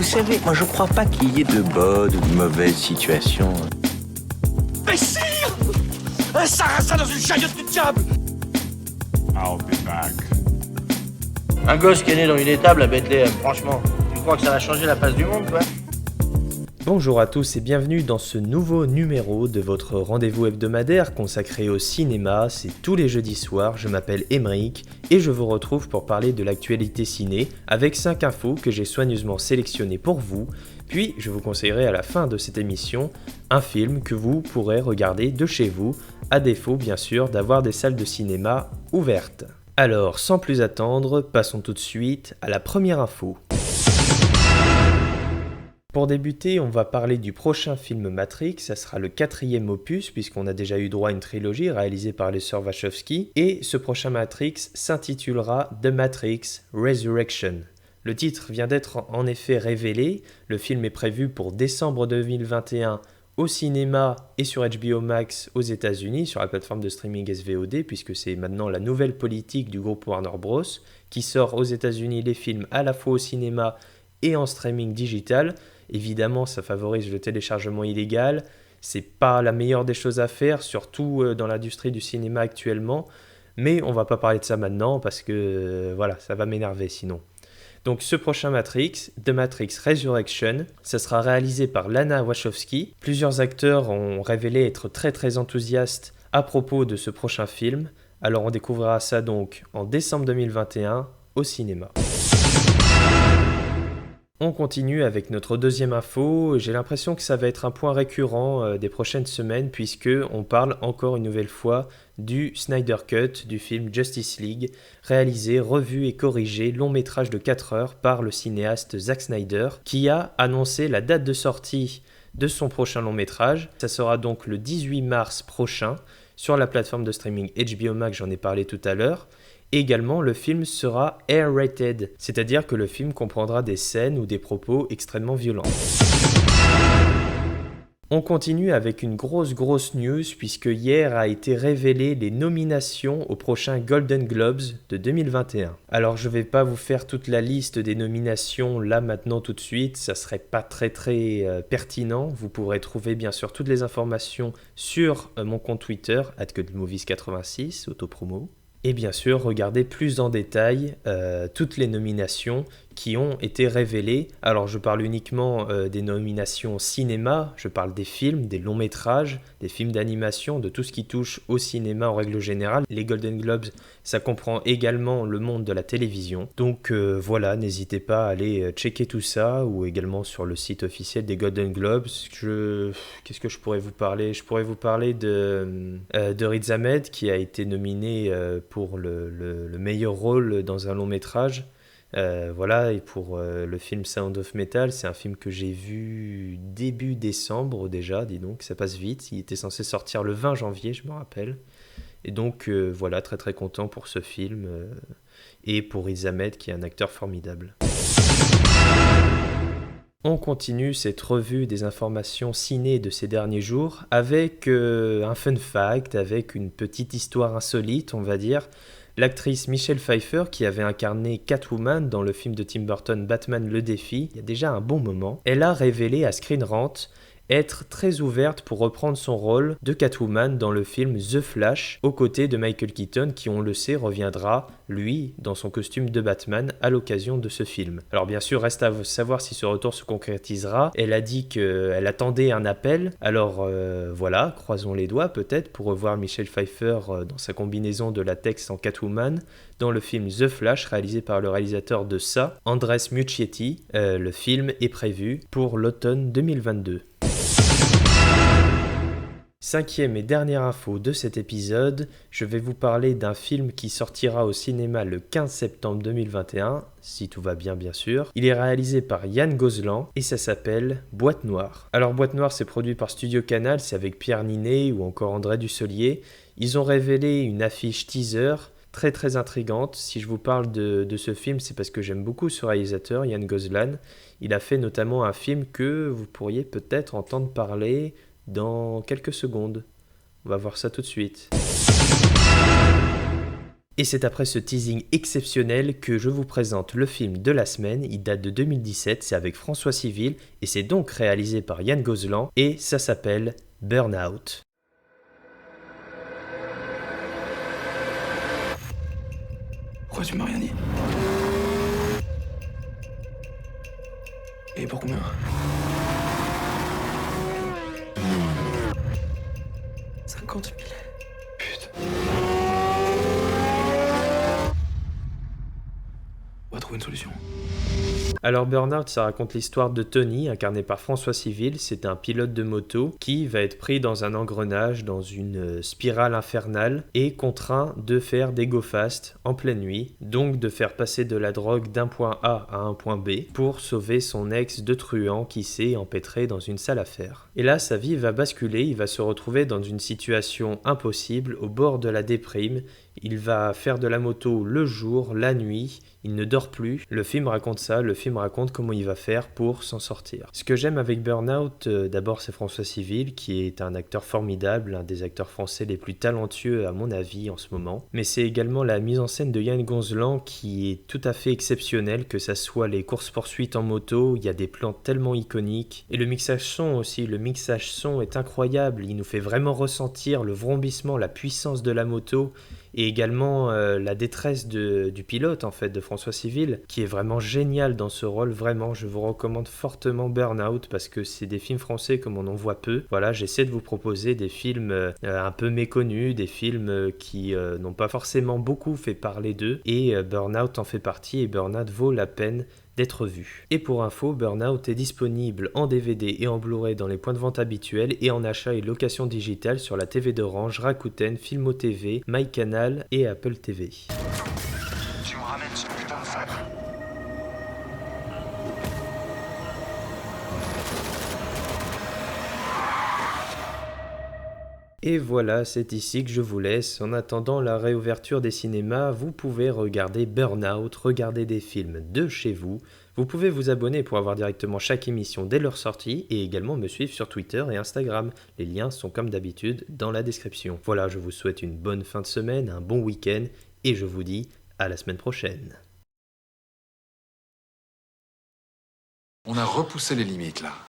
Vous savez, moi je crois pas qu'il y ait de bonnes ou de mauvaises situations. Mais sire! Un sarrasin dans une chariote du diable! I'll be back. Un gosse qui est né dans une étable à Bethléem, franchement, tu crois que ça va changer la face du monde, quoi? Bonjour à tous et bienvenue dans ce nouveau numéro de votre rendez-vous hebdomadaire consacré au cinéma. C'est tous les jeudis soirs, je m'appelle Émeric et je vous retrouve pour parler de l'actualité ciné avec 5 infos que j'ai soigneusement sélectionnées pour vous. Puis je vous conseillerai à la fin de cette émission un film que vous pourrez regarder de chez vous, à défaut bien sûr d'avoir des salles de cinéma ouvertes. Alors sans plus attendre, passons tout de suite à la première info. Pour débuter, on va parler du prochain film Matrix, ça sera le 4e opus puisqu'on a déjà eu droit à une trilogie réalisée par les sœurs Wachowski, et ce prochain Matrix s'intitulera The Matrix Resurrection. Le titre vient d'être en effet révélé, le film est prévu pour décembre 2021 au cinéma et sur HBO Max aux États-Unis, sur la plateforme de streaming SVOD, puisque c'est maintenant la nouvelle politique du groupe Warner Bros. Qui sort aux États-Unis les films à la fois au cinéma et en streaming digital. Évidemment, ça favorise le téléchargement illégal. C'est pas la meilleure des choses à faire, surtout dans l'industrie du cinéma actuellement. Mais on va pas parler de ça maintenant parce que voilà, ça va m'énerver sinon. Donc ce prochain Matrix, The Matrix Resurrection, ça sera réalisé par Lana Wachowski. Plusieurs acteurs ont révélé être très enthousiastes à propos de ce prochain film. Alors on découvrira ça donc en décembre 2021 au cinéma. On continue avec notre deuxième info. J'ai l'impression que ça va être un point récurrent des prochaines semaines puisque on parle encore une nouvelle fois du Snyder Cut du film Justice League, réalisé, revu et corrigé, long métrage de 4 heures par le cinéaste Zack Snyder qui a annoncé la date de sortie de son prochain long métrage. Ça sera donc le 18 mars prochain sur la plateforme de streaming HBO Max, j'en ai parlé tout à l'heure. Également, le film sera R-rated, c'est-à-dire que le film comprendra des scènes ou des propos extrêmement violents. On continue avec une grosse news puisque hier a été révélé les nominations au prochain Golden Globes de 2021. Alors je vais pas vous faire toute la liste des nominations là maintenant tout de suite, ça serait pas très pertinent. Vous pourrez trouver bien sûr toutes les informations sur mon compte Twitter @goodmovies86 autopromo. Et bien sûr, regardez plus en détail toutes les nominations qui ont été révélées. Alors je parle uniquement des nominations cinéma, je parle des films, des longs métrages, des films d'animation, de tout ce qui touche au cinéma en règle générale. Les Golden Globes, ça comprend également le monde de la télévision. Donc voilà, n'hésitez pas à aller checker tout ça, ou également sur le site officiel des Golden Globes. Qu'est-ce que je pourrais vous parler ? Je pourrais vous parler de Riz Ahmed qui a été nominé pour le meilleur rôle dans un long métrage. Voilà, et pour le film Sound of Metal, c'est un film que j'ai vu début décembre déjà, dis donc, ça passe vite. Il était censé sortir le 20 janvier, je me rappelle. Et donc voilà, très content pour ce film et pour Riz Ahmed qui est un acteur formidable. On continue cette revue des informations ciné de ces derniers jours avec un fun fact, avec une petite histoire insolite, on va dire. L'actrice Michelle Pfeiffer, qui avait incarné Catwoman dans le film de Tim Burton Batman le défi, il y a déjà un bon moment, elle a révélé à Screen Rant être très ouverte pour reprendre son rôle de Catwoman dans le film The Flash, aux côtés de Michael Keaton qui, on le sait, reviendra, lui, dans son costume de Batman à l'occasion de ce film. Alors bien sûr, reste à savoir si ce retour se concrétisera. Elle a dit qu'elle attendait un appel, alors voilà, croisons les doigts peut-être pour revoir Michelle Pfeiffer dans sa combinaison de latex en Catwoman, dans le film The Flash, réalisé par le réalisateur de ça, Andres Muschietti. Le film est prévu pour l'automne 2022. Cinquième et dernière info de cet épisode, je vais vous parler d'un film qui sortira au cinéma le 15 septembre 2021, si tout va bien sûr. Il est réalisé par Yann Gozlan et ça s'appelle Boîte Noire. Alors Boîte Noire, c'est produit par Studio Canal, c'est avec Pierre Ninet ou encore André Dussolier. Ils ont révélé une affiche teaser très intrigante. Si je vous parle de ce film, c'est parce que j'aime beaucoup ce réalisateur, Yann Gozlan. Il a fait notamment un film que vous pourriez peut-être entendre parler dans quelques secondes. On va voir ça tout de suite. Et c'est après ce teasing exceptionnel que je vous présente le film de la semaine. Il date de 2017, c'est avec François Civil et c'est donc réalisé par Yann Gozlan et ça s'appelle Burnout. Pourquoi tu m'as rien dit? Et pour combien? 50 000. Putain. On va trouver une solution. Alors Burnout, ça raconte l'histoire de Tony, incarné par François Civil. C'est un pilote de moto qui va être pris dans un engrenage, dans une spirale infernale et contraint de faire des go fast en pleine nuit, donc de faire passer de la drogue d'un point A à un point B pour sauver son ex de truand qui s'est empêtré dans une sale affaire. Et là, sa vie va basculer, il va se retrouver dans une situation impossible, au bord de la déprime. Il va faire de la moto le jour, la nuit, il ne dort plus. Le film raconte ça, le film raconte comment il va faire pour s'en sortir. Ce que j'aime avec Burnout, d'abord c'est François Civil, qui est un acteur formidable, un des acteurs français les plus talentueux à mon avis en ce moment. Mais c'est également la mise en scène de Yann Gozlan qui est tout à fait exceptionnelle, que ça soit les courses-poursuites en moto, il y a des plans tellement iconiques. Et le mixage son aussi, le mixage son est incroyable, il nous fait vraiment ressentir le vrombissement, la puissance de la moto, et également la détresse du pilote en fait de François Civil qui est vraiment génial dans ce rôle. Vraiment, je vous recommande fortement Burnout parce que c'est des films français comme on en voit peu. Voilà, j'essaie de vous proposer des films un peu méconnus, des films qui n'ont pas forcément beaucoup fait parler d'eux, et Burnout en fait partie, et Burnout vaut la peine d'être vu. Et pour info, Burnout est disponible en DVD et en Blu-ray dans les points de vente habituels et en achat et location digitale sur la TV d'Orange, Rakuten, Filmo TV, MyCanal et Apple TV. Tu me ramènes ce putain de sac. Et voilà, c'est ici que je vous laisse. En attendant la réouverture des cinémas, vous pouvez regarder Burnout, regarder des films de chez vous. Vous pouvez vous abonner pour avoir directement chaque émission dès leur sortie et également me suivre sur Twitter et Instagram. Les liens sont comme d'habitude dans la description. Voilà, je vous souhaite une bonne fin de semaine, un bon week-end et je vous dis à la semaine prochaine. On a repoussé les limites là.